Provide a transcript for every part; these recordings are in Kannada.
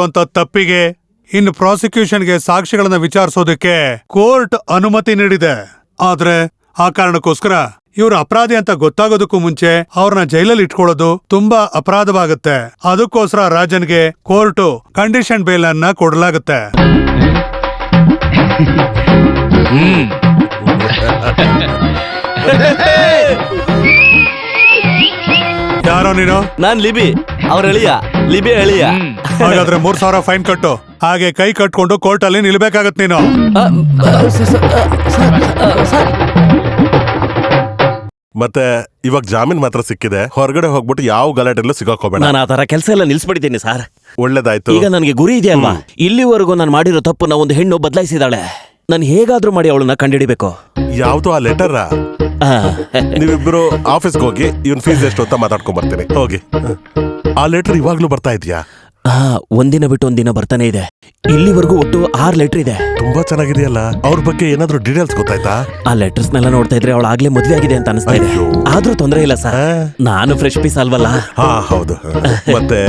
ಅಂತ ತಪ್ಪಿಗೆ ಇನ್ನು ಪ್ರಾಸಿಕ್ಯೂಷನ್ಗೆ ಸಾಕ್ಷಿಗಳನ್ನ ವಿಚಾರಿಸೋದಕ್ಕೆ ಕೋರ್ಟ್ ಅನುಮತಿ ನೀಡಿದೆ. ಆದ್ರೆ ಆ ಕಾರಣಕ್ಕೋಸ್ಕರ ಇವ್ರ ಅಪರಾಧಿ ಅಂತ ಗೊತ್ತಾಗೋದಕ್ಕೂ ಮುಂಚೆ ಅವ್ರನ್ನ ಜೈಲಲ್ಲಿ ಇಟ್ಕೊಳ್ಳೋದು ತುಂಬಾ ಅಪರಾಧವಾಗುತ್ತೆ. ಅದಕ್ಕೋಸ್ಕರ ರಾಜನ್ಗೆ ಕೋರ್ಟು ಕಂಡೀಷನ್ ಬೇಲ್ ಅನ್ನ ಕೊಡಲಾಗುತ್ತೆ. ಯಾರೋ ನೀನು? ನಾನ್ ಲಿಬಿ ಅವ್ರ ಎಳಿಯ. ಲಿಬಿ ಎಳಿಯ. ಹಾಗಾದ್ರೆ 3,000 ಫೈನ್ ಕಟ್ಟು. ಹಾಗೆ ಕೈ ಕಟ್ಕೊಂಡು ಕೋರ್ಟ್ ಅಲ್ಲಿ ನಿಲ್ಬೇಕಾಗತ್ ನೀನು. ಮತ್ತೆ ಇವಾಗ ಜಾಮೀನ್ ಮಾತ್ರ ಸಿಕ್ಕಿದೆ. ಹೊರಗಡೆ ಹೋಗ್ಬಿಟ್ಟು ಯಾವ ಗಲಾಟೆಲ್ಲೂ ಸಿಗಾಕೋಬೇಡ. ನಾನು ಆ ತರ ಕೆಲಸ ಎಲ್ಲ ನಿಲ್ಸ್ಬಿಟ್ಟಿದ್ದೀನಿ ಸರ್. ಒಳ್ಳೇದಾಯ್ತು. ಈಗ ನನಗೆ ಗುರಿ ಇದೆ ಅಲ್ವಾ? ಇಲ್ಲಿವರೆಗೂ ನಾನು ಮಾಡಿರೋ ತಪ್ಪು ಒಂದು ಹೆಣ್ಣು ಬದಲಾಯಿಸಿದಾಳೆ. ನಾನು ಹೇಗಾದ್ರೂ ಮಾಡಿ ಅವಳನ್ನ ಕಂಡಿಡಿಬೇಕು. ಯಾವ್ದು ಆ ಲೆಟರ್? ನೀವಿಬ್ರು ಆಫೀಸ್ಗೆ ಹೋಗಿ ಇವನ್ ಫೀಸ್ ಎಷ್ಟು ಅಂತ ಮಾತಾಡ್ಕೊಂಡ್ ಬರ್ತೀನಿ. ಹೋಗಿ. ಆ ಲೆಟರ್ ಇವಾಗ್ಲೂ ಬರ್ತಾ ಇದೆಯಾ? ಒಂದಿನ ಬಿಟ್ಟು ಒಂದಿನ ಬರ್ತಾನೆ ಇದೆ. ಇಲ್ಲಿವರೆಗೂ ಒಟ್ಟು 6 ಲೆಟರ್ ಇದೆ. ತುಂಬಾ ಚೆನ್ನಾಗಿದೆಯಲ್ಲ. ಅವ್ರ ಬಗ್ಗೆ ಏನಾದ್ರು ಡೀಟೇಲ್ಸ್ ಗೊತ್ತಾಯ್ತಾ? ಆ ಲೆಟರ್ಸ್ ನೆಲ್ಲ ನೋಡ್ತಾ ಇದ್ರೆ ಅವಳು ಆಗ್ಲೇ ಮದ್ವೆ ಆಗಿದೆ ಅಂತ ಅನಿಸ್ತಾ ಇದೆ. ಆದ್ರೂ ತೊಂದರೆ ಇಲ್ಲ ಸರ್, ನಾನು ಫ್ರೆಶ್ ಪೀಸ್ ಅಲ್ವಲ್ಲ. ಹೌದು. ಮತ್ತೆ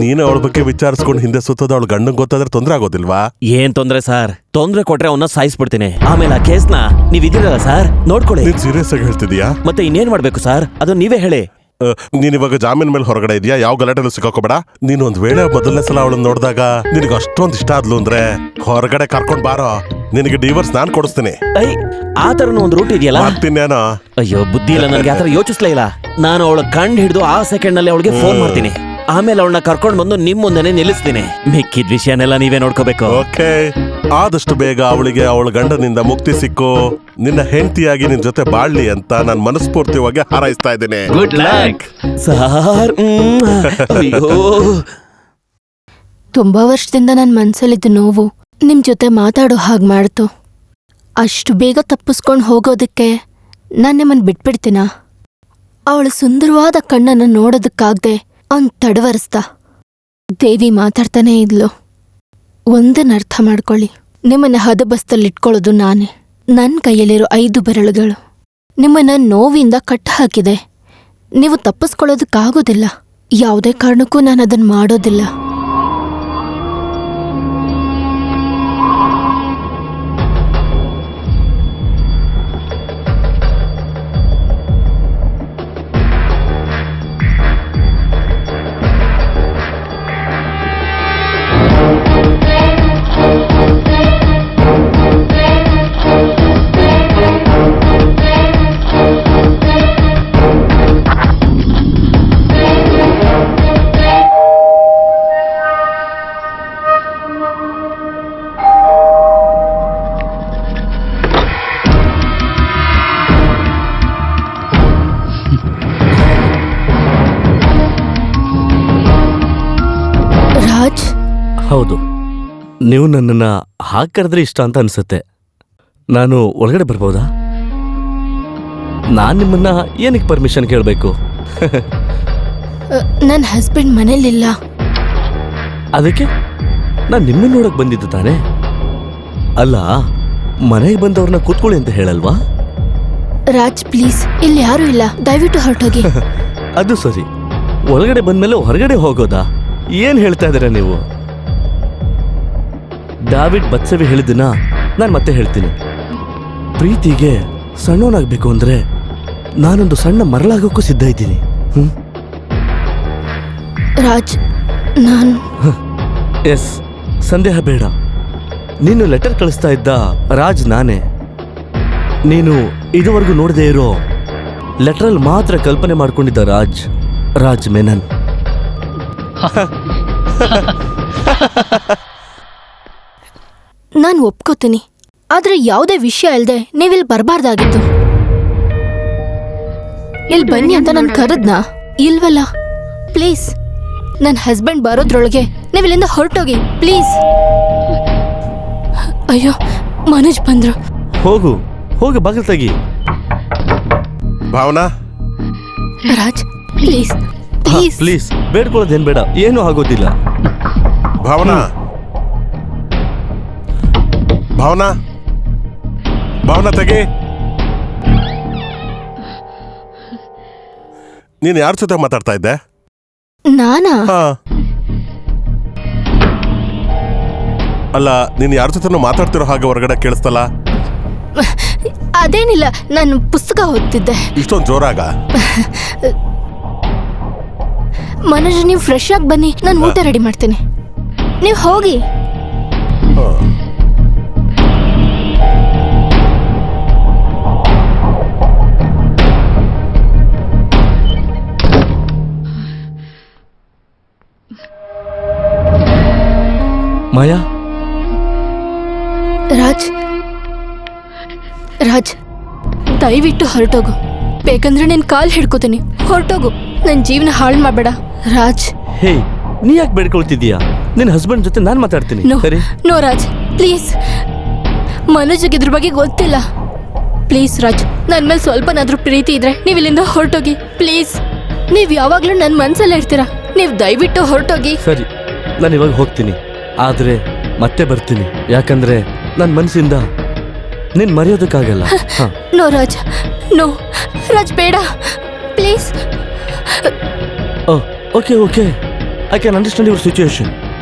ನೀನು ಅವಳ ಬಗ್ಗೆ ವಿಚಾರಿಸ್ಕೊಂಡು ಹಿಂದೆ ಸುತ್ತೋದು ಅವಳು ಗಂಡಂಗ್ ಗೊತ್ತಾದ್ರೆ ತೊಂದ್ರೆ ಆಗೋದಿಲ್ವಾ? ಏನ್ ತೊಂದ್ರೆ ಸರ್? ತೊಂದ್ರೆ ಕೊಟ್ರೆ ಅವನ್ನ ಸಾಯಿಸ್ಬಿಡ್ತೀನಿ. ಆಮೇಲೆ ಆ ಕೇಸ್ನ ನೀವ್ ಇದ್ದೀರಲ್ಲ ಸರ್, ನೋಡ್ಕೊಳ್ಳಿ. ನೀನ್ ಸೀರಿಯಸ್ ಆಗಿ ಹೇಳ್ತಿದ್ಯಾ? ಮತ್ತೆ ಇನ್ನೇನ್ ಮಾಡ್ಬೇಕು ಸರ್? ಅದು ನೀವೇ ಹೇಳಿ. ನೀನ್ ಇವಾಗ ಜಾಮೀನ್ ಮೇಲೆ ಹೊರಗಡೆ ಇದೆಯಾ? ಯಾವ ಗಲಾಟೆಲ್ಲೂ ಸಿಕ್ಕಾಕೋಬೇಡ. ನೀನ್ ಒಂದ್ ವೇಳೆ ಮೊದಲನೇ ಸಲ ಅವಳನ್ನ ನೋಡಿದಾಗ ನಿನಗೆ ಅಷ್ಟೊಂದ್ ಇಷ್ಟ ಆದ್ಲು ಅಂದ್ರೆ ಹೊರಗಡೆ ಕರ್ಕೊಂಡ್ ಬಾರೋ. ನಿನಗೆ ಡಿವೋರ್ಸ್ ನಾನ್ ಕೊಡಿಸ್ತೀನಿ. ಆ ತರನು ಒಂದು ರೂಟ್ ಇದೆಯಲ್ಲ? ಮಾಡ್ತೀನೇನೋ. ಅಯ್ಯೋ ಬುದ್ಧಿ ಇಲ್ಲ ನನಗೆ, ಆತರ ಯೋಚಿಸ್ಲೇ ಇಲ್ಲ. ನಾನು ಅವಳ ಕಂಡು ಹಿಡಿದು ಆ ಸೆಕೆಂಡ್ ನಲ್ಲಿ ಅವಳಿಗೆ ಫೋನ್ ಮಾಡ್ತೀನಿ. ಆಮೇಲೆ ಅವಳನ್ನ ಕರ್ಕೊಂಡ್ ಬಂದು ನಿಮ್ ಮುಂದೆನೆ ನಿಲ್ಲಿಸ್ತೀನಿ. ಮಿಕ್ಕಿದ ವಿಷಯನೆಲ್ಲ ನೀವೇ ನೋಡ್ಕೋಬೇಕು. ಓಕೆ. ಆದಷ್ಟು ಬೇಗ ಅವಳಿಗೆ ಅವಳ ಗಂಡನಿಂದ ಮುಕ್ತಿ ಸಿಕ್ಕು ನಿನ್ನ ಹೆಂಡತಿಯಾಗಿ ನಿನ್ ಜೊತೆ ಬಾಳ್ಲಿ ಅಂತ ನಾನು ಮನಸ್ಫೂರ್ತಿಯಾಗಿ ಹಾರೈಸ್ತಾ ಇದ್ದೀನಿ. Good luck sir. ಅಯ್ಯೋ, ತುಂಬಾ ವರ್ಷದಿಂದ ನನ್ನ ಮನ್ಸಲ್ಲಿದ್ದ ನೋವು ನಿಮ್ ಜೊತೆ ಮಾತಾಡೋ ಹಾಗೆ ಮಾಡ್ತು. ಅಷ್ಟು ಬೇಗ ತಪ್ಪಿಸ್ಕೊಂಡು ಹೋಗೋದಕ್ಕೆ ನಾನು ನಿಮ್ಮನ್ನು ಬಿಟ್ಬಿಡ್ತೀನ? ಅವಳ ಸುಂದರವಾದ ಕಣ್ಣನ್ನು ನೋಡೋದಕ್ಕಾಗ್ದೆ ಅವ್ನು ತಡವರಿಸ್ದ. ದೇವಿ ಮಾತಾಡ್ತಾನೇ ಇದ್ಲು. ಒಂದನ್ನ ಅರ್ಥ ಮಾಡ್ಕೊಳ್ಳಿ, ನಿಮ್ಮನ್ನ ಹದಬಸ್ತಲ್ಲಿಟ್ಕೊಳ್ಳೋದು ನಾನೇ. ನನ್ನ ಕೈಯಲ್ಲಿರೋ 5 ಬೆರಳುಗಳು ನಿಮ್ಮನ್ನ ನೋವಿಂದ ಕಟ್ಟು ಹಾಕಿದೆ. ನೀವು ತಪ್ಪಿಸ್ಕೊಳ್ಳೋದಕ್ಕಾಗೋದಿಲ್ಲ. ಯಾವುದೇ ಕಾರಣಕ್ಕೂ ನಾನು ಅದನ್ನ ಮಾಡೋದಿಲ್ಲ. ಹೌದು, ನೀವು ನನ್ನನ್ನ ಹಾಗೆ ಕರೆದ್ರೆ ಇಷ್ಟ ಅಂತ ಅನ್ಸುತ್ತೆ. ನಾನು ಒಳಗಡೆ ಬರ್ಬೋದಾ? ನಾನ್ ನಿಮ್ಮನ್ನ ಏನಕ್ಕೆ ಪರ್ಮಿಷನ್ ಕೇಳಬೇಕು? ನನ್ನ ಹಸ್ಬೆಂಡ್ ಮನೇಲಿಲ್ಲ. ಅದಕ್ಕೆ ನಾನು ನಿಮ್ಮನ್ನ ನೋಡಕ್ ಬಂದಿದ್ದು ತಾನೆ. ಅಲ್ಲ, ಮನೆಗೆ ಬಂದವ್ರನ್ನ ಕೂತ್ಕೊಳ್ಳಿ ಅಂತ ಹೇಳಲ್ವಾ? ರಾಜ್ ಪ್ಲೀಸ್, ಇಲ್ಲಿ ಯಾರು ಇಲ್ಲ, ದಯವಿಟ್ಟು ಹೊರಟೋಗಿ. ಅದು ಸರಿ, ಒಳಗಡೆ ಬಂದ್ಮೇಲೆ ಹೊರಗಡೆ ಹೋಗೋದಾ? ಏನ್ ಹೇಳ್ತಾ ಇದ್ದೀರಾ ನೀವು? ಡಾವಿಡ್ ಬತ್ಸವಿ ಹೇಳಿದ್ದನ್ನ ನಾನು ಮತ್ತೆ ಹೇಳ್ತೀನಿ. ಪ್ರೀತಿಗೆ ಸಣ್ಣವನಾಗಬೇಕು ಅಂದ್ರೆ ನಾನೊಂದು ಸಣ್ಣ ಮರಳಾಗೋಕ್ಕೂ ಸಿದ್ಧ ಇದ್ದೀನಿ. ರಾಜ್, ನಾನು ಎಸ್, ಸಂದೇಹ ಬೇಡ. ನೀನು ಲೆಟರ್ ಕಳಿಸ್ತಾ ಇದ್ದ ರಾಜ್ ನಾನೇ. ನೀನು ಇದುವರೆಗೂ ನೋಡದೇ ಇರೋ ಲೆಟರಲ್ಲಿ ಮಾತ್ರ ಕಲ್ಪನೆ ಮಾಡ್ಕೊಂಡಿದ್ದ ರಾಜ್ ಮೆನನ್. ನಾನು ಒಪ್ಕೋತೀನಿ, ಆದ್ರೆ ಯಾವುದೇ ವಿಷಯ ಇಲ್ಲದೆ ನೀವಿಲ್ಲಿ ಬರಬಾರ್ದಾಗಿತ್ತು. ಇಲ್ಲಿ ಬನ್ನಿ ಅಂತ ನಾನು ಕರೆದ್ನಾ? ಇಲ್ವಲ್ಲ. ಪ್ಲೀಸ್, ನನ್ನ ಹಸ್ಬೆಂಡ್ ಬರೋದ್ರೊಳಗೆ ನೀವಿಲ್ಲಿಂದ ಹೊರಟೋಗಿ ಪ್ಲೀಸ್. ಅಯ್ಯೋ, ಮನೋಜ್ ಬಂದ್ರು. ಹೋಗು ಬಾಗಿಲು ತೆಗಿ. Bhavana. Raj please please please, ಬೇಡ್ಕೊಳ್ಳೋದೇನ್ ಬೇಡ, ಏನೂ ಆಗೋದಿಲ್ಲ. ಭಾವನಾ ತೆಗಿ. ನೀನ್ ಯಾರ ಜೊತೆ ಮಾತಾಡ್ತಾ ಇದ್ದೆ? ನಾನಾ? ಅಲ್ಲ ನೀನ್ ಯಾರ ಜೊತೆನೂ ಮಾತಾಡ್ತಿರೋ ಹಾಗೆ ಹೊರಗಡೆ ಕೇಳಿಸ್ತಲ್ಲ. ಅದೇನಿಲ್ಲ, ನಾನು ಪುಸ್ತಕ ಓದ್ತಿದ್ದೆ. ಇಷ್ಟೊಂದು ಜೋರಾಗ? ಮನೋಜ್, ನೀವು ಫ್ರೆಶ್ ಆಗಿ ಬನ್ನಿ, ನಾನು ಊಟ ರೆಡಿ ಮಾಡ್ತೀನಿ. ನೀವು ಹೋಗಿ. ಮಾಯಾ, ರಾಜ್, ರಾಜ್, ದಯವಿಟ್ಟು ಹೊರಟೋಗು. ಬೇಕಂದ್ರೆ ನಿನ್ ಕಾಲ್ ಹಿಡ್ಕೋತೀನಿ. ಹೊರಟೋಗು, ನನ್ನ ಜೀವನ ಹಾಳು ಮಾಡಬೇಡ ರಾಜ್. ಹೇ, ನೀ ಯಾಕೆ ಬೇಡ್ಕೊಳ್ತಿದ್ದೀಯಾ? ನಿನ್ನ ಹಸ್ಬೆಂಡ್ ಜೊತೆ ನಾನು ಮಾತಾಡ್ತೀನಿ. ನೋ ಸರಿ? No Raj, please. ಮನೋಜ್ಗೆ ಇದ್ರ ಬಗ್ಗೆ ಗೊತ್ತಿಲ್ಲ. ಪ್ಲೀಸ್ ರಾಜ್, ನನ್ನ ಮೇಲೆ ಸ್ವಲ್ಪನಾದ್ರೂ ಪ್ರೀತಿ ಇದ್ರೆ ನೀವು ಇಲ್ಲಿಂದ ಹೊರಟೋಗಿ ಪ್ಲೀಸ್. ನೀವು ಯಾವಾಗ್ಲೂ ನನ್ನ ಮನ್ಸಲ್ಲೇ ಇರ್ತೀರಾ. ನೀವು ದಯವಿಟ್ಟು ಹೊರಟೋಗಿ. ಸರಿ, ನಾನು ಇವಾಗ ಹೋಗ್ತೀನಿ, ಆದ್ರೆ ಮತ್ತೆ ಬರ್ತೀನಿ. ಯಾಕಂದ್ರೆ ನನ್ನ ಮನಸ್ಸಿಂದ ನಿನ್ ಮರೆಯೋದಕ್ಕಾಗಲ್ಲ. ನೋ ರಾಜ್, ನೋ ರಾಜ್, ಬೇಡ please. Okay okay, I can understand your situation.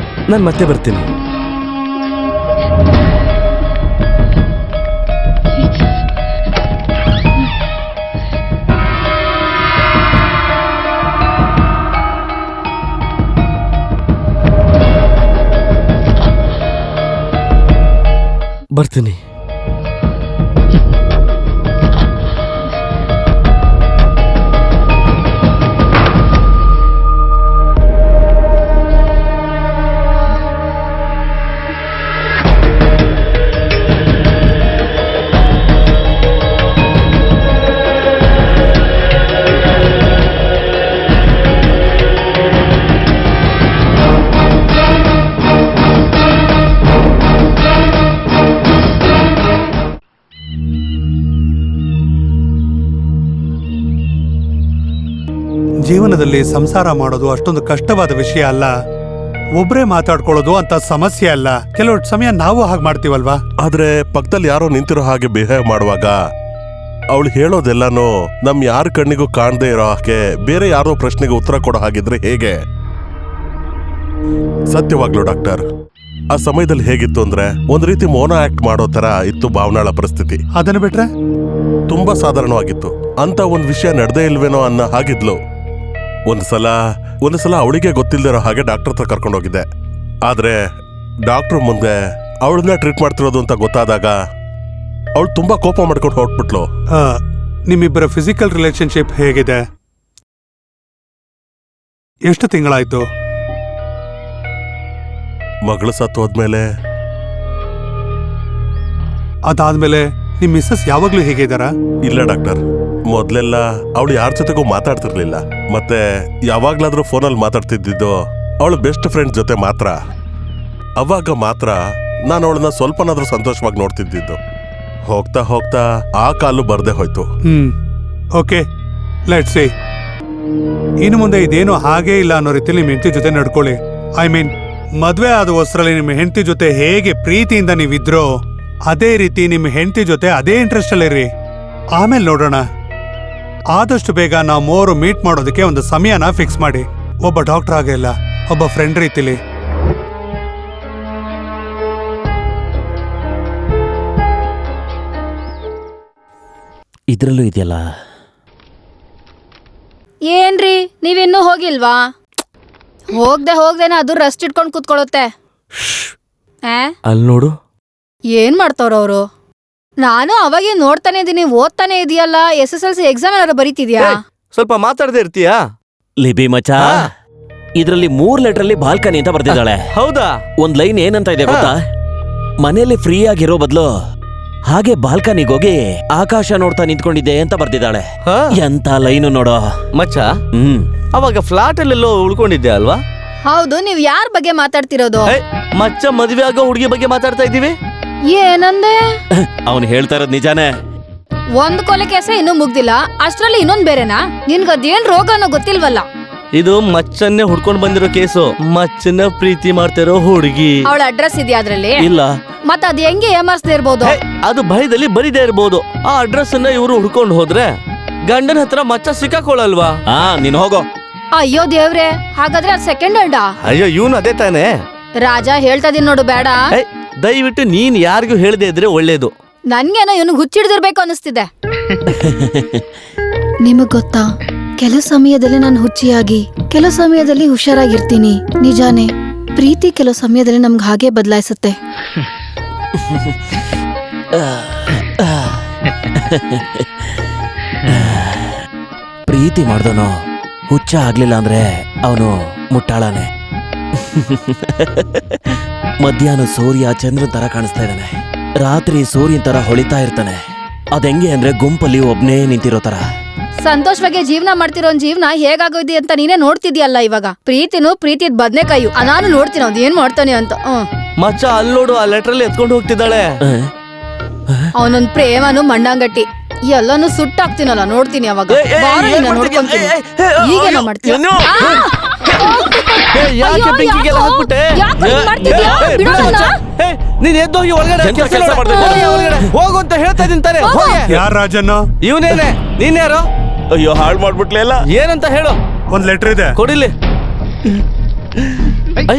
ನಾನು ಮತ್ತೆ ಬರ್ತೀನಿ. ಬರ್ತೀನಿ. ಜೀವನದಲ್ಲಿ ಸಂಸಾರ ಮಾಡೋದು ಅಷ್ಟೊಂದು ಕಷ್ಟವಾದ ವಿಷಯ ಅಲ್ಲ. ಒಬ್ರೇ ಮಾತಾಡ್ಕೊಳ್ಳೋದು ಅಂತ ಸಮಸ್ಯೆ ಅಲ್ಲ. ಕೆಲವು ಸಮಯ ನಾವು ಹಾಗೆ ಮಾಡ್ತೀವಲ್ವಾ? ಆದ್ರೆ ಪಕ್ಕದಲ್ಲಿ ಯಾರೋ ನಿಂತಿರೋ ಹಾಗೆ ಬಿಹೇವ್ ಮಾಡುವಾಗ ಅವಳು ಹೇಳೋದೆಲ್ಲಾನು ನಮ್ ಯಾರ ಕಣ್ಣಿಗೂ ಕಾಣದೇ ಇರೋ ಹಾಗೆ ಬೇರೆ ಯಾರೋ ಪ್ರಶ್ನೆಗೆ ಉತ್ತರ ಕೊಡೋ ಹಾಗಿದ್ರೆ ಹೇಗೆ? ಸತ್ಯವಾಗ್ಲು ಡಾಕ್ಟರ್, ಆ ಸಮಯದಲ್ಲಿ ಹೇಗಿತ್ತು ಅಂದ್ರೆ ಒಂದ್ ರೀತಿ ಮೌನ ಆಕ್ಟ್ ಮಾಡೋ ತರ ಇತ್ತು ಭಾವನಾಳ ಪರಿಸ್ಥಿತಿ. ಅದನ್ನ ಬಿಟ್ರೆ ತುಂಬಾ ಸಾಧಾರಣವಾಗಿತ್ತು. ಅಂತ ಒಂದ್ ವಿಷಯ ನಡೆದೇ ಇಲ್ವೇನೋ ಅನ್ನೋ ಹಾಗಿದ್ಲು. ಒಂದ್ಸಲ ಅವಳಿಗೆ ಗೊತ್ತಿಲ್ದಿರೋ ಹಾಗೆ ಡಾಕ್ಟರ್ ಹತ್ರ ಕರ್ಕೊಂಡೋಗಿದ್ದೆ. ಆದ್ರೆ ಡಾಕ್ಟರ್ ಮುಂದೆ ಅವಳನ್ನ ಟ್ರೀಟ್ ಮಾಡ್ತಿರೋದು ಅಂತ ಗೊತ್ತಾದಾಗ ಅವಳು ತುಂಬಾ ಕೋಪ ಮಾಡ್ಕೊಂಡು ಹೊರಟ್ಬಿಟ್ಲು. ನಿಮ್ಮಿಬ್ಬರ ಫಿಸಿಕಲ್ ರಿಲೇಶನ್ಶಿಪ್ ಹೇಗಿದೆ? ಎಷ್ಟು ತಿಂಗಳಾಯ್ತು? ಮಗಳು ಸತ್ತು ಹೋದ್ಮೇಲೆ. ಅದಾದ್ಮೇಲೆ ನಿಮ್ ಮಿಸ್ಸಸ್ ಯಾವಾಗ್ಲೂ ಹೇಗಿದಾರ? ಇಲ್ಲ ಡಾಕ್ಟರ್, ಮೊದ್ಲೆಲ್ಲ ಅವಳು ಯಾರ ಜೊತೆಗೂ ಮಾತಾಡ್ತಿರ್ಲಿಲ್ಲ. ಮತ್ತೆ ಯಾವಾಗ್ಲಾದ್ರೂ ಫೋನಲ್ಲಿ ಮಾತಾಡ್ತಿದ್ದಿದ್ದು ಅವಳು ಬೆಸ್ಟ್ ಫ್ರೆಂಡ್ ಜೊತೆ ಮಾತ್ರ. ಅವಾಗ ಮಾತ್ರ ನಾನು ಅವಳನ್ನ ಸ್ವಲ್ಪನಾದ್ರೂ ಸಂತೋಷವಾಗಿ ನೋಡ್ತಿದ್ದಿದ್ದು. ಹೋಗ್ತಾ ಹೋಗ್ತಾ ಆ ಕಾಲು ಬರ್ದೇ ಹೋಯ್ತು. Okay, let's see. ಇನ್ನು ಮುಂದೆ ಇದೇನು ಹಾಗೇ ಇಲ್ಲ ಅನ್ನೋ ರೀತಿಯಲ್ಲಿ ನಿಮ್ಮ ಹೆಂಡತಿ ಜೊತೆ ನಡ್ಕೊಳ್ಳಿ. ಐ ಮೀನ್, ಮದ್ವೆ ಆದ ಹೊಸರಲ್ಲಿ ನಿಮ್ಮ ಹೆಂಡತಿ ಜೊತೆ ಹೇಗೆ ಪ್ರೀತಿಯಿಂದ ನೀವಿದ್ರೋ ಅದೇ ರೀತಿ ನಿಮ್ಮ ಹೆಂಡತಿ ಜೊತೆ ಅದೇ ಇಂಟ್ರೆಸ್ಟ್ ಅಲ್ಲಿರಿ. ಆಮೇಲೆ ನೋಡೋಣ. ಆದಷ್ಟು ಬೇಗ ನಾವು ಮೂವರು ಮೀಟ್ ಮಾಡೋದಕ್ಕೆ ಒಂದು ಸಮಯನ ಫಿಕ್ಸ್ ಮಾಡಿ. ಒಬ್ಬ ಡಾಕ್ಟರ್ ಆಗೇ ಇಲ್ಲ, ಒಬ್ಬ ಫ್ರೆಂಡ್ ರೀತಿಲಿ. ಇದ್ರಲ್ಲೂ ಇದೆಯಲ್ಲ. ಏನ್ರಿ, ನೀವಿನ್ನೂ ಹೋಗಿಲ್ವಾ? ಹೋಗ್ದೇನೆ ಅದು ರೆಸ್ಟ್ ಇಟ್ಕೊಂಡು ಕೂತ್ಕೊಳ್ಳುತ್ತೆ. ಅಲ್ಲಿ ನೋಡು, ಏನ್ ಮಾಡ್ತಾವ್ರ ಅವರು? ನಾನು ಅವಾಗೆ ನೋಡ್ತಾನೆ ಇದೀನಿ, ಓದ್ತಾನೆ ಇದೆಯಲ್ಲ. SSLC ಎಕ್ಸಾಮ್ ಏನಾದ್ರು ಬರೀತಿದ್ಯಾ? ಸ್ವಲ್ಪ ಮಾತಾಡದೆ ಇರ್ತೀಯಾ? ಲಿಬಿ ಮಚ, ಇದ್ರಲ್ಲಿ 3 ಲೆಟರ್ ಬಾಲ್ಕನಿ ಅಂತ ಬರ್ತಿದ್ದಾಳೆ. ಹೌದಾ? ಒಂದ್ ಲೈನ್ ಏನಂತ ಇದೆ ಗೊತ್ತಾ? ಮನೆಯಲ್ಲಿ ಫ್ರೀ ಆಗಿರೋ ಬದಲು ಹಾಗೆ ಬಾಲ್ಕನಿಗೆ ಹೋಗಿ ಆಕಾಶ ನೋಡ್ತಾ ನಿಂತ್ಕೊಂಡಿದ್ದೆ ಅಂತ ಬರ್ದಿದ್ದಾಳೆ. ಎಂತ ಲೈನು ನೋಡೋ ಮಚ್ಚ. ಅವಾಗ ಫ್ಲಾಟ್ ಅಲ್ಲೆಲ್ಲೋ ಉಳ್ಕೊಂಡಿದ್ದೆ ಅಲ್ವಾ? ಹೌದು. ನೀವ್ ಯಾರ ಬಗ್ಗೆ ಮಾತಾಡ್ತಿರೋದು? ಮಚ್ಚ ಮದ್ವೆ ಆಗೋ ಹುಡುಗಿ ಬಗ್ಗೆ ಮಾತಾಡ್ತಾ ಇದ್ದೀವಿ. ಏನಂದೆ? ಅವನು ಹೇಳ್ತಾ ಇರೋದ್ ನಿಜಾನೇ. ಒಂದ್ ಕೊಲೆ ಕೇಸ ಇನ್ನೂ ಮುಗ್ದಿಲ್ಲ, ಅಷ್ಟ್ರಲ್ಲಿ ಇನ್ನೊಂದ್ ಬೇರೆನಾ? ನಿನ್ಗದೇನ್ ರೋಗ ಅನ್ನೋ ಗೊತ್ತಿಲ್ವಲ್ಲ. ಇದು ಮಚ್ಚನ್ನೇ ಹುಡ್ಕೊಂಡ್ ಬಂದಿರೋ ಕೇಸು. ಮಚ್ಚನ್ನ ಪ್ರೀತಿ ಮಾಡ್ತಿರೋ ಹುಡುಗಿ. ಅವಳ ಅಡ್ರೆಸ್ ಇದೆಯಾ ಅದ್ರಲ್ಲಿ? ಇಲ್ಲ. ಮತ್ತ ಅದ್ ಹೆಂಗೆ ಏಮಾರ್ಸ್ದೇ ಇರ್ಬೋದು? ಅದು ಭಯದಲ್ಲಿ ಬರಿದೇ ಇರ್ಬೋದು. ಆ ಅಡ್ರೆಸ್ ಅನ್ನ ಇವರು ಹುಡ್ಕೊಂಡು ಹೋದ್ರೆ ಗಂಡನ ಹತ್ರ ಮಚ್ಚ ಸಿಕ್ಕಾಕೊಳ್ಳಲ್ವಾ? ನೀನ್ ಹೋಗೋ. ಅಯ್ಯೋ ದೇವ್ರೆ, ಹಾಗಾದ್ರೆ ಅದ್ ಸೆಕೆಂಡ್ ಹ್ಯಾಂಡಾ? ಅಯ್ಯೋ, ಇವನು ಅದೇ ತಾನೇ. ರಾಜ ಹೇಳ್ತಾ ಇದೀನಿ ನೋಡು, ಬೇಡ. ದಯವಿಟ್ಟು ನೀನ್ ಯಾರಿಗೂ ಹೇಳದೆ ಇದ್ರೆ ಒಳ್ಳೇದು. ನನ್ಗೇನೋ ಇವನು ಹುಚ್ಚಿಡ್ದಿರ್ಬೇಕು ಅನಿಸ್ತಿದೆ. ನಿಮಗ್ ಗೊತ್ತಾ, ಕೆಲವು ಸಮಯದಲ್ಲಿ ನಾನು ಹುಚ್ಚಿಯಾಗಿ ಕೆಲವು ಸಮಯದಲ್ಲಿ ಹುಷಾರಾಗಿರ್ತೀನಿ. ನಿಜಾನೇ, ಪ್ರೀತಿ ಕೆಲವು ಸಮಯದಲ್ಲಿ ನಮ್ಗೆ ಹಾಗೆ ಬದಲಾಯಿಸುತ್ತೆ. ಪ್ರೀತಿ ಮಾಡ್ದೋನು ಹುಚ್ಚ ಆಗ್ಲಿಲ್ಲ ಅಂದ್ರೆ ಅವನು ಮುಟ್ಟಾಳಾನೆ. ಮಧ್ಯಾಹ್ನ ಸೂರ್ಯ ಚಂದ್ರನ್ ತರ ಕಾಣಿಸ್ತಾ ಇದ್ದಾನೆ, ರಾತ್ರಿ ಸೂರ್ಯನ್ ತರ ಹೊಳಿತಾ ಇರ್ತಾನೆ. ಅದೆಂಗೆ ಅಂದ್ರೆ ಗುಂಪಲ್ಲಿ ಒಬ್ನೇ ನಿಂತಿರೋ ತರ. ಸಂತೋಷವಾಗಿ ಜೀವನ ಮಾಡ್ತಿರೋ ಜೀವನ ಹೇಗಾಗೋದಿ ಅಂತ ನೀನೇ ನೋಡ್ತಿದ್ಯಲ್ಲ ಇವಾಗ. ಪ್ರೀತಿನೂ ಪ್ರೀತಿದ್ ಬದ್ನೆಕಾಯು. ನಾನು ನೋಡ್ತೀನಿ ಅವ್ನು ಏನ್ ಮಾಡ್ತಾನೆ ಅಂತ. ಮಚ್ಚ ಅಲ್ಲೋಡು, ಆ ಲೆಟ್ರಲ್ಲಿ ಎತ್ಕೊಂಡು ಹೋಗ್ತಿದ್ದಾಳೆ. ಅವನೊಂದ್ ಪ್ರೇಮನು ಮಂಡಂಗಟ್ಟಿ. ಎಲ್ಲಾನು ಸುಟ್ಟಾಕ್ತೀನಲ್ಲ, ನೋಡ್ತೀನಿ ಅವಾಗ. ಬಾರೋ ನಿನ್ನ ನೋಡ್ಕೊಂತೀನಿ. ಈಗೇನೋ ಮಾಡ್ತೀಯ? ಯಾಕೆ ಬೆಂಕಿಗೆಲ್ಲ ಹಾಕ್ಬಿಟ್ಟೆ? ನೀನ್ ಎದ್ದೋಗಿ ಒಳಗಡೆ ಹೋಗು ಅಂತ ಹೇಳ್ತಾ ಇದೀನಿ ತಾನೆ. ಯಾರ್ ರಾಜಣ್ಣ? ಇವನೇನೆ. ನೀನ್ಯಾರು? ಅಯ್ಯೋ, ಹಾಳು ಮಾಡ್ಬಿಟ್ಲೆ ಎಲ್ಲ. ಏನಂತ ಹೇಳು. ಒಂದ್ ಲೆಟರ್ ಇದೆ, ಕೊಡಿಲಿ.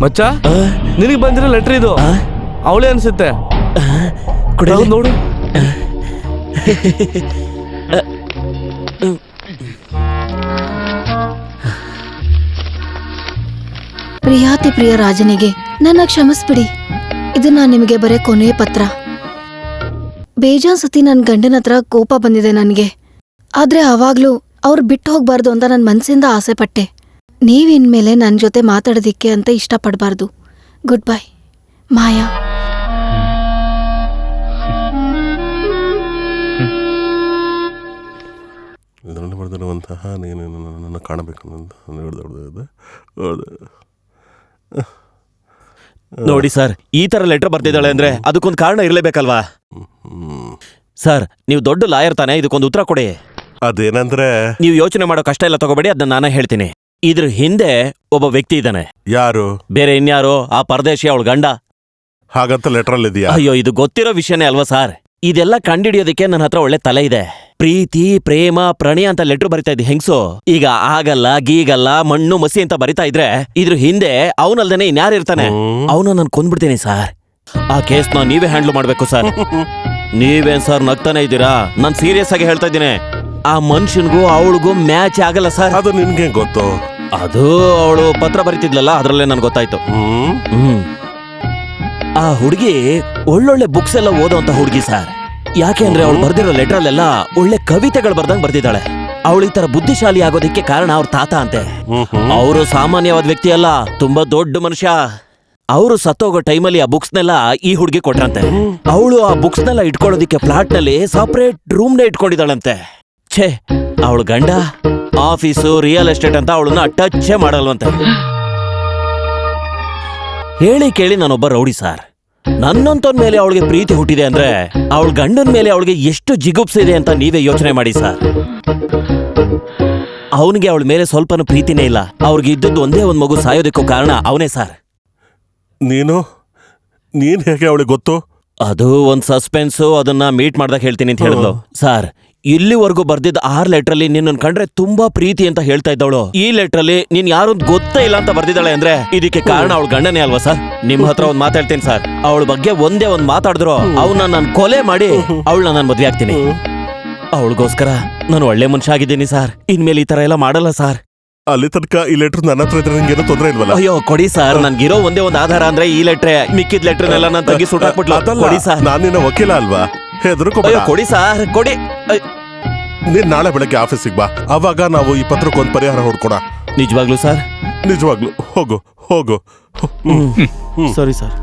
ಮಚ್ಚ, ನಿನಗ್ ಬಂದಿರೋ ಲೆಟರ್ ಇದು. ಅವಳೇ ಅನ್ಸುತ್ತೆ. ನೋಡು. ಪ್ರಿಯಾತಿ ಪ್ರಿಯ ರಾಜನಿಗೆ ನನ್ನ ಕ್ಷಮಿಸ್ಬಿಡಿ. ಇದು ನಾನು ನಿಮಗೆ ಬರೇ ಕೊನೆಯ ಪತ್ರ. ಬೇಜಾನ್ ಸತಿ ನನ್ನ ಗಂಡನ ಹತ್ರ ಕೋಪ ಬಂದಿದೆ ನನಗೆ. ಆದ್ರೆ ಆವಾಗ್ಲೂ ಅವ್ರು ಬಿಟ್ಟು ಹೋಗ್ಬಾರ್ದು ಅಂತ ನನ್ನ ಮನ್ಸಿಂದ ಆಸೆ ಪಟ್ಟೆ. ನೀವಿನ್ಮೇಲೆ ನನ್ನ ಜೊತೆ ಮಾತಾಡೋದಿಕ್ಕೆ ಅಂತ ಇಷ್ಟಪಡಬಾರ್ದು. ಗುಡ್ ಬೈ, ಮಾಯಾ. ಇದರಲ್ಲಿ ಬರೆದಿರುವಂತಹ ನೀನು ನನ್ನನ್ನು ಕಾಣಬೇಕು ಅಂತ ನೋಡಿ ಸರ್, ಈ ತರ ಲೆಟರ್ ಬರ್ತಿದ್ದಾಳೆ ಅಂದ್ರೆ ಅದಕ್ಕೊಂದು ಕಾರಣ ಇರ್ಲೇಬೇಕಲ್ವಾ? ಸರ್, ನೀವು ದೊಡ್ಡ ಲಾಯರ್ ತಾನೆ, ಇದಕ್ಕೊಂದು ಉತ್ತರ ಕೊಡಿ. ಅದೇನಂದ್ರೆ, ನೀವು ಯೋಚನೆ ಮಾಡೋ ಕಷ್ಟ ಎಲ್ಲ ತಗೋಬೇಡಿ, ಅದನ್ನ ನಾನೇ ಹೇಳ್ತೀನಿ. ಇದ್ರ ಹಿಂದೆ ಒಬ್ಬ ವ್ಯಕ್ತಿ ಇದ್ದಾನೆ. ಯಾರು? ಬೇರೆ ಇನ್ಯಾರೋ, ಆ ಪರದೇಶಿ ಅವಳ ಗಂಡ. ಹಾಗಂತ ಲೆಟರ್ ಇದೆಯಾ? ಅಯ್ಯೋ, ಇದು ಗೊತ್ತಿರೋ ವಿಷಯನೇ ಅಲ್ವಾ ಸರ್? ಇದೆಲ್ಲ ಕಂಡಿಡಿಯೋದಕ್ಕೆ ನನ್ನ ಹತ್ರ ಒಳ್ಳೆ ತಲೆ ಇದೆ. ಪ್ರೀತಿ, ಪ್ರೇಮ, ಪ್ರಣಯ ಅಂತ ಲೆಟರ್ ಬರಿತಾ ಇದ್ದೆ ಹೆಂಗ್ಸು. ಈಗ ಆಗಲ್ಲ, ಗೀಗಲ್ಲ, ಮಣ್ಣು ಮಸಿ ಅಂತ ಬರಿತಾ ಇದ್ರೆ ಇದ್ರ ಹಿಂದೆ ಅವನಲ್ದೇನೆ ಇನ್ಯಾರು ಇರ್ತಾನೆ? ಅವನು ನಾನು ಕೊಂದ್ಬಿಡ್ತೀನಿ ಸರ್. ಆ ಕೇಸ್ನ ನೀವೇ ಹ್ಯಾಂಡ್ಲ್ ಮಾಡ್ಬೇಕು ಸರ್. ನೀವೇನ್ ಸರ್ ನಗ್ತಾನೆ ಇದ್ದೀರಾ? ನಾನ್ ಸೀರಿಯಸ್ ಆಗಿ ಹೇಳ್ತಾ ಇದ್ದೀನಿ. ಆ ಮನುಷ್ಯನ್ಗೂ ಅವಳಿಗೂ ಮ್ಯಾಚ್ ಆಗಲ್ಲ ಸರ್. ಅದು ನಿನ್ಗೆ ಗೊತ್ತು? ಅದು ಅವಳು ಪತ್ರ ಬರಿತಿದ್ಲಲ್ಲ, ಅದ್ರಲ್ಲೇ ನನ್ಗೆ ಗೊತ್ತಾಯ್ತು. ಆ ಹುಡುಗಿ ಒಳ್ಳೊಳ್ಳೆ ಬುಕ್ಸ್ ಎಲ್ಲ ಓದೋಂತ ಹುಡುಗಿ ಸರ್. ಯಾಕೆ ಅಂದ್ರೆ ಅವಳು ಬರ್ದಿರೋ ಲೆಟರಲ್ಲೆಲ್ಲ ಒಳ್ಳೆ ಕವಿತೆಗಳು ಬರ್ದಂಗ್ ಬರ್ದಿದ್ದಾಳೆ. ಅವಳು ಈ ತರ ಬುದ್ಧಿಶಾಲಿ ಆಗೋದಿಕ್ಕೆ ಕಾರಣ ಅವ್ರ ತಾತ ಅಂತೆ. ಅವರು ಸಾಮಾನ್ಯವಾದ ವ್ಯಕ್ತಿ ಅಲ್ಲ, ತುಂಬಾ ದೊಡ್ಡ ಮನುಷ್ಯ. ಅವರು ಸತ್ತೋಗೋ ಟೈಮಲ್ಲಿ ಆ ಬುಕ್ಸ್ನೆಲ್ಲ ಈ ಹುಡುಗಿ ಕೊಟ್ರಂತೆ. ಅವಳು ಆ ಬುಕ್ಸ್ನೆಲ್ಲ ಇಟ್ಕೊಳ್ಳೋದಿಕ್ಕೆ ಫ್ಲಾಟ್ ನಲ್ಲಿ ಸಪರೇಟ್ ರೂಮ್ನೇ ಇಟ್ಕೊಂಡಿದ್ದಾಳಂತೆ. ಛೇ, ಅವಳು ಗಂಡ ಆಫೀಸು, ರಿಯಲ್ ಎಸ್ಟೇಟ್ ಅಂತ ಅವಳನ್ನ ಟಚ್ಚೇ ಮಾಡಲ್ವಂತೆ. ಹೇಳಿ ಕೇಳಿ ನಾನೊಬ್ಬ ರೌಡಿ ಸಾರ್. ನನ್ನಂತವನ್ ಮೇಲೆ ಅವಳಿಗೆ ಪ್ರೀತಿ ಹುಟ್ಟಿದೆ ಅಂದ್ರೆ ಅವಳ ಗಂಡನ ಮೇಲೆ ಅವಳಿಗೆ ಎಷ್ಟು ಜಿಗುಪ್ಸಿದೆ ಅಂತ ನೀವೇ ಯೋಚನೆ ಮಾಡಿ ಸರ್. ಅವನಿಗೆ ಅವಳ ಮೇಲೆ ಸ್ವಲ್ಪನೂ ಪ್ರೀತಿನೇ ಇಲ್ಲ. ಅವ್ರಿಗೆ ಇದ್ದದ್ದು ಒಂದೇ ಒಂದ್ ಮಗು ಸಾಯೋದಕ್ಕೂ ಕಾರಣ ಅವನೇ ಸರ್. ನೀನ್ ಹೇಗೆ ಅವಳಿಗೆ ಗೊತ್ತು? ಅದು ಒಂದ್ ಸಸ್ಪೆನ್ಸು, ಅದನ್ನ ಮೀಟ್ ಮಾಡ್ದಾಗ ಹೇಳ್ತೀನಿ ಅಂತ ಹೇಳಿದ್ಲು ಸರ್. ಇಲ್ಲಿವರೆಗೂ ಬರ್ದಿದ್ದ 6 ಲೆಟ್ರಲ್ಲಿ ನಿನ್ನ ಕಂಡ್ರೆ ತುಂಬಾ ಪ್ರೀತಿ ಅಂತ ಹೇಳ್ತಾ ಇದ್ದವಳು ಈ ಲೆಟ್ರಲ್ಲಿ ನೀನ್ ಯಾರು ಗೊತ್ತೇ ಇಲ್ಲ ಅಂತ ಬರ್ದಿದ್ದಾಳೆ ಅಂದ್ರೆ ಇದಕ್ಕೆ ಕಾರಣ ಅವಳ ಗಂಡನೇ ಅಲ್ವಾ ಸರ್? ನಿಮ್ ಹತ್ರ ಒಂದ್ ಮಾತಾಡ್ತೀನಿ ಸರ್. ಅವಳ ಬಗ್ಗೆ ಒಂದೇ ಒಂದ್ ಮಾತಾಡಿದ್ರು ಅವನ್ನ ನಾನು ಕೊಲೆ ಮಾಡಿ ಅವಳನ್ನ ನಾನು ಮದ್ವೆ ಆಗ್ತೀನಿ. ಅವಳಿಗೋಸ್ಕರ ನಾನು ಒಳ್ಳೆ ಮನುಷ್ಯ ಆಗಿದ್ದೀನಿ ಸರ್. ಇನ್ಮೇಲೆ ಈ ತರ ಎಲ್ಲ ಮಾಡಲ್ಲ ಸರ್. ಅಲ್ಲಿ ತನಕ ಈ ಲೆಟರ್ ನನ್ನ ಹತ್ರ ಇದ್ರೆ ನಿಂಗೇನೋ ತೊಂದರೆ ಇಲ್ವಲ್ಲ? ಅಯ್ಯೋ ಕೊಡಿ ಸರ್, ನನ್ಗಿರೋ ಒಂದೇ ಒಂದು ಆಧಾರ ಅಂದ್ರೆ ಈ ಲೆಟ್ರೆ. ಮಿಕ್ಕಿದ ಲೆಟ್ರನ್ನೆಲ್ಲ ನಾನು ತಂಗಿ ಸುಟ್ಟಾಕ್ಬಿಟ್ಲು. ಕೊಡಿ ಸರ್. ನಾನು ನಿನ್ನ ವಕೀಲ ಅಲ್ವಾ? ಅಯ್ಯೋ ಕೊಡಿ ಸರ್, ಕೊಡಿ. ನೀನ್ ನಾಳೆ ಬೆಳಗ್ಗೆ ಆಫೀಸಿಗೆ ಬಾ, ಅವಾಗ ನಾವು ಈ ಪತ್ರಕ್ಕೊಂದು ಪರಿಹಾರ ಹುಡ್ಕೋಣ. ನಿಜವಾಗ್ಲೂ ಸರ್? ನಿಜವಾಗ್ಲೂ. ಹೋಗು ಹೋಗು. ಸರಿ ಸರ್.